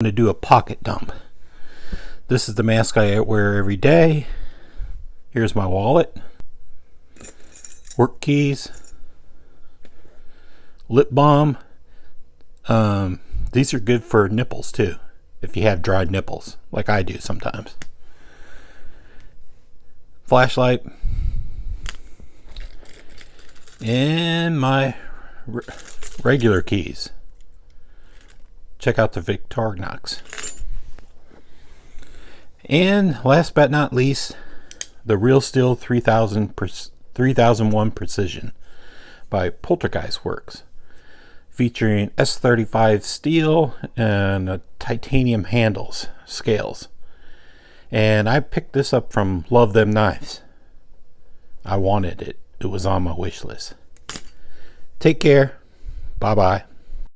To do a pocket dump. This is the mask I wear every day. Here's my wallet, work keys, lip balm. These are good for nipples too, if you have dried nipples, like I do sometimes. Flashlight, and my regular keys. Check out the Victorinox. And last but not least, the Real Steel 3001 Precision by Poltergeist Works, featuring S35 steel and titanium scales. And I picked this up from Love Them Knives. I wanted it. It was on my wish list. Take care. Bye bye.